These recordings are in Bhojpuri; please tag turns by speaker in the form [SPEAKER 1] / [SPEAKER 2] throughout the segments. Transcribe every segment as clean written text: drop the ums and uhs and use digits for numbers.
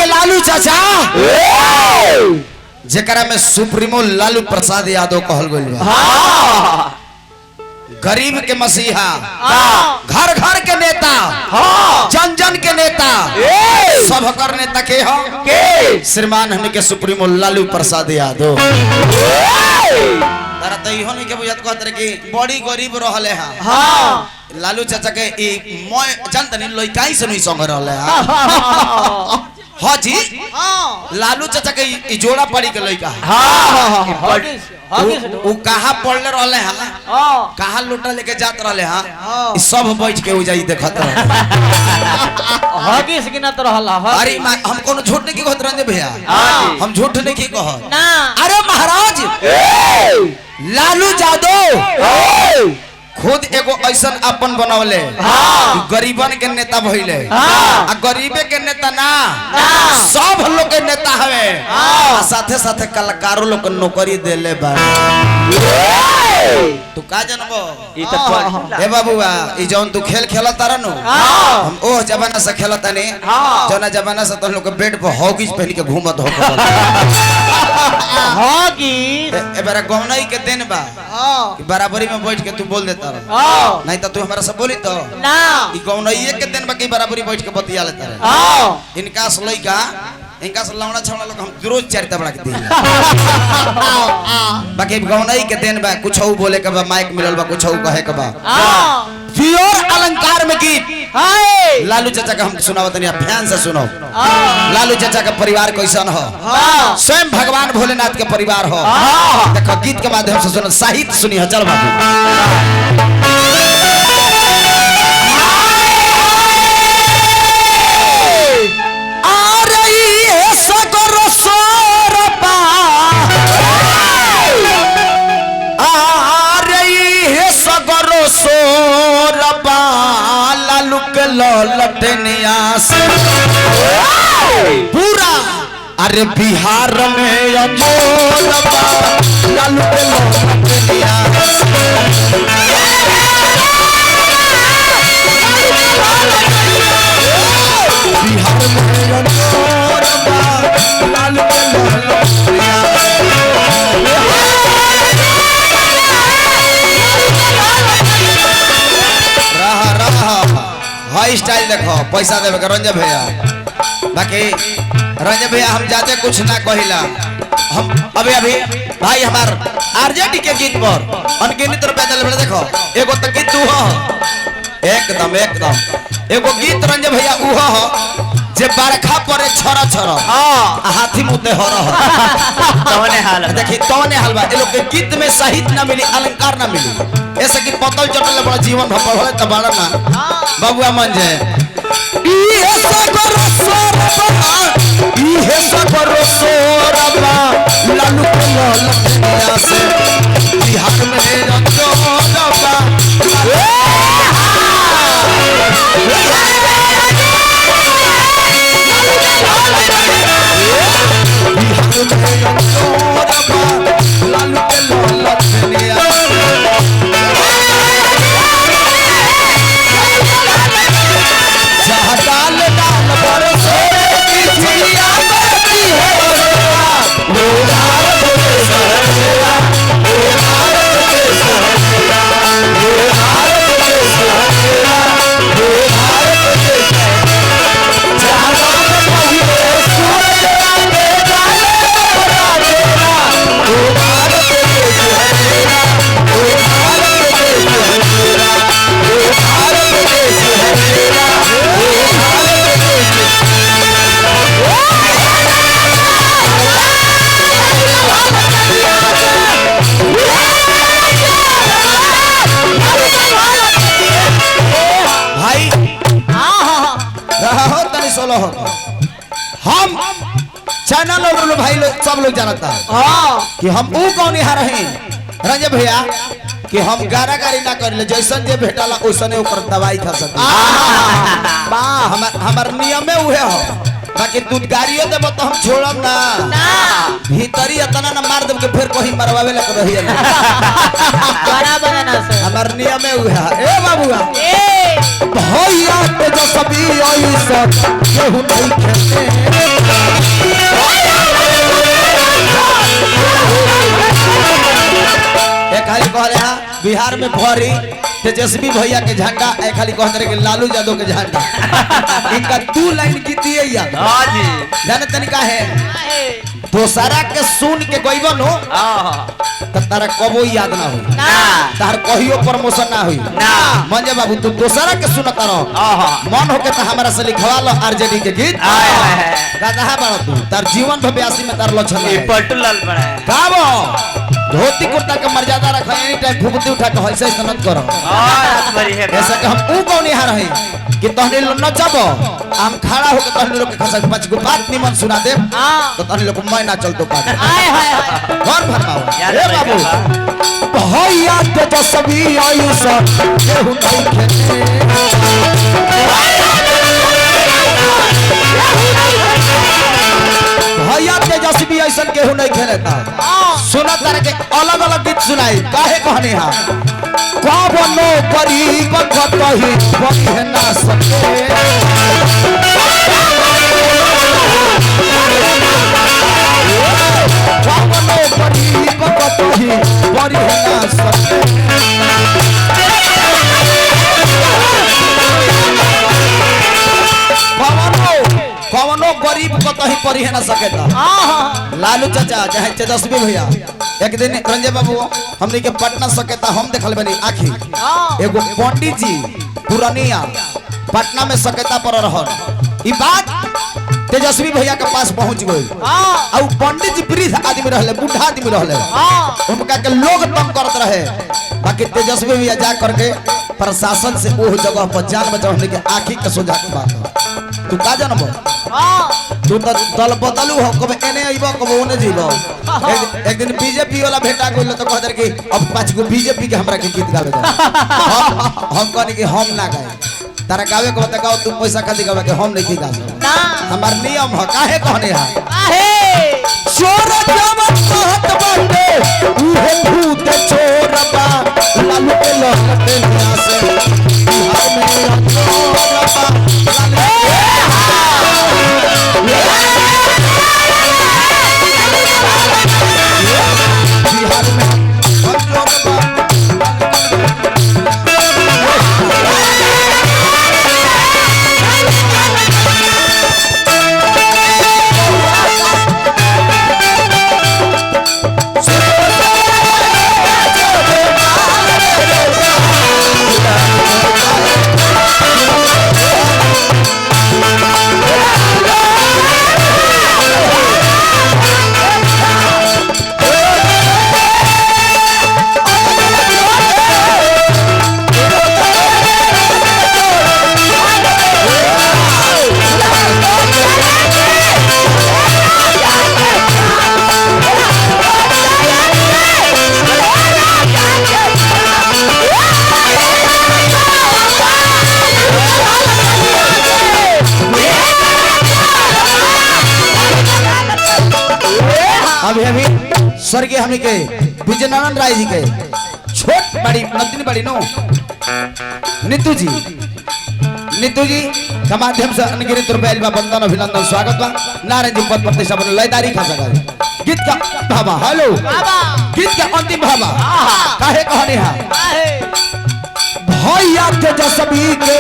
[SPEAKER 1] लालू चाचा जेकरा में सुप्रीमो लालू प्रसाद यादव कहल गइल बा। गरीब के मसीहा, घर घर के नेता, जन जन के नेता, सब कर नेता के हो श्रीमान हमने के सुप्रीमो लालू प्रसाद यादव। तारा तो इहो नहीं के बुझत कहत रे कि बड़ी गरीब रहले हां। लालू चाचा के ई मोय जानत नहीं लइकाई से नहीं संग रहले हां। हाँ जी लालू चाचा के ई जोड़ा पड़ी के लइका वो कहाँ पढ़ले रहले हाँ, कहाँ लूटा लेके जात रहले हाँ, सब बैठ के उजाई देखत अरे हम कोनो झूठ नहीं की कहत रंजे भैया, हम झूठ नहीं की कहत। अरे महाराज लालू यादव खुद एगो ऐसा अपन बनवले गरीबन के नेता भइले आ गरीबे के नेता ना सब लोग के नेता हवे साथे साथे कलाकारों लोग के नौकरी देले बा। तू का जानबो ई त ए बाबूआ ई जौन तू खेल खेलत रहनु हम ओ जमाना से खेलतानी जौना जमाना से तन लोग के बेड पर हॉकीज पहन के घूमत हो हॉकी ए बार गौनई के दिन बा बराबरी में बैठ के तू बोल देता नहीं तो तू हमारा से बोली तो ना ई गौनई के दिन बा की बराबरी बैठ के बतिया लेता रे। इनका असलई का इनका से लौड़ा छौड़ा लोग हम रोज चरिता बना के दी बाकी गौनई के दिन बा कुछ बोले के बा माइक मिलल बा कुछ कहे के बा प्योर अलंकार में गीत लालू चाचा का हम सुनावत नहीं ध्यान से सुनो। लालू चाचा का परिवार कैसन हो स्वयं भगवान भोलेनाथ के परिवार हो। देखो गीत के माध्यम से सुनो साहित्य सुनी है चल बाबू। लटनिया से पूरा अरे बिहार में लालू के लटनिया बिहार में लालू के लटनिया हाई स्टाइल देखो पैसा देवे रंजन भैया। बाकी रंजन भैया हम जाते कुछ ना कहिला हम अभी अभी भाई हमार आरजेडी के गीत पर अनगिनत रुपया दिल देखो एगो तो गीत तू हो एकदम एकदम एगो गीत रंजन भैया ऊ हो जे बरखा परे छोरा छोरा हाथी मुद्दे हो रहा तोने हाल देखी तोने हाल बा ए लोग के गीत में साहित्य ना मिली अलंकार ना मिली ऐसे कि पतल चटल बड़ा जीवन भर होले त बड़ा ना बाबूआ मन जे ई ऐसा करो सोरबा ई ऐसा करो सोरबा लालू के ललनिया से बिहार में रंजो रबा लालू के ललनिया हम चैनल और भाई लोग सब लोग जानता है कि हम ऊ कौन यहाँ रहे रंजन भैया कि हम गारा गारी ना कर ले जैसन जे भेटाला ओसने ऊपर दवाई खा सकते हमार नियम में उहे हो। बाकी दूध गाड़ियों देब तो हम छोड़ब ना भीतरी इतना ना मार देब के फिर कहीं मरवावे लग रही है हमार नियम में उहे ए बाबूआ भैया तेजस जसबी ऐसा केहू नहीं खेले एक खाली कहले हां बिहार में भरी तेजस्वी भैया के झंडा एक खाली कहत रहे कि लालू यादव के झंडा इनका 2 लाइन की दिए याद हां जी जाने तनिका है दोसरा के सुन के गइबन हो त तारा कबो याद ना होई ना तार कहियो प्रमोशन ना होई ना मंजे बाबू तू दोसरा के सुनत रहो मन होके त हमरा से लिखवा लो आरजेडी के गीत दादा बाबा तू तार जीवन भव्यासी में तार लक्षण है पटुलाल बड़ा गावो धोती कुर्ता के मर्यादा रखो एनी टाइम फुकती उठा के ऐसे सनत करो ऐसा कि हम ऊ कौन यहाँ रहे कि तहने लोग न जाबो हम खड़ा होके तहने लोग के खसा 5 गो बात निमन सुना दे तो तहने लोग मैं ना चल तो पाए हाय हाय कौन भरमाओ ए बाबू भैया तेजस्वी आयुष केहू नहीं खेले भैया तेजस्वी ऐसा केहू नहीं खेलता सुना तारे के अलग अलग गीत सुनाई काहे कहने हां कवनो गरीब कतही बहे ना सके कवनो गरीब कतही बहे ना सके कवनो गरीब कतही परिहे ना सकेता लालू चाचा चाहे तेजस्वी भैया एक दिन रंजय बाबू हमनी के पटना सकेता हम देखल बनी आखी एगो पंडित जी पुरानिया पटना में सकेता पर रहन ई बात तेजस्वी भैया के पास पहुंच गई और पंडित जी वृद्ध आदमी रहले बूढ़ा आदमी रहले उनका के लोग तंग करत रहे बाकी तेजस्वी भैया जा करके प्रशासन से वो जगह पर जान बचाने के आखी के सोझा के बात तू का जानबो तू तो दल बदलू हो कब एने आइबो कब ओने जीबो एक दिन बीजेपी वाला भेटा गइल तो कहदर कि अब 5 गो बीजेपी के हमरा के गीत गावे हम कहनी कि हम ना गाए तारा गावे को बताओ तू पैसा खाती गावे के हम नहीं गावे ना हमार नियम है काहे कहने है काहे चोर जवन कहत बाटे उहे भूत चोरबा लालू के लहटे से बिहार में चोरबा बिहार में अभी अभी स्वर्गीय हमी के विजयनारायण राय जी के छोट बड़ी नंदिनी बड़ी नो नीतू जी के माध्यम से अनगिनत रुपया बंदन अभिनंदन स्वागत बा नारायण जी पद प्रतिष्ठा बने लयदारी खा सका गीत का भावा हेलो गीत का अंतिम भावा काहे कहने हा भैया तेजस्वी के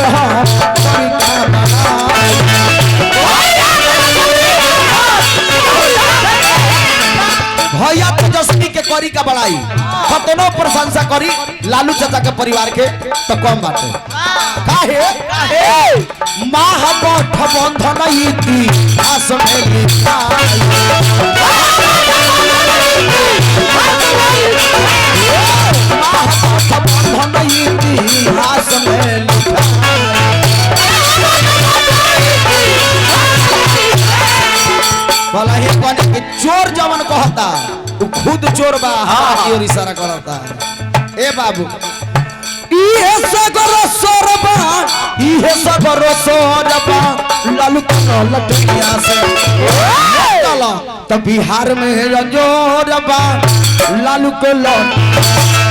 [SPEAKER 1] भैया तेजस्वी के करी का बड़ाई कतनो प्रशंसा करी लालू चाचा के परिवार के तो कम बात है काहे महागठबंधन इतिहास में लिखाई महागठबंधन इतिहास में भला ही कहने कि चोर जवन कहता वो खुद चोर बा की ओर इशारा करता ए बाबू इहे सगरो सोरबा इहे सगरो सोरबा लालू का लटकिया से चलो तो बिहार में रंजोरबा लालू के लट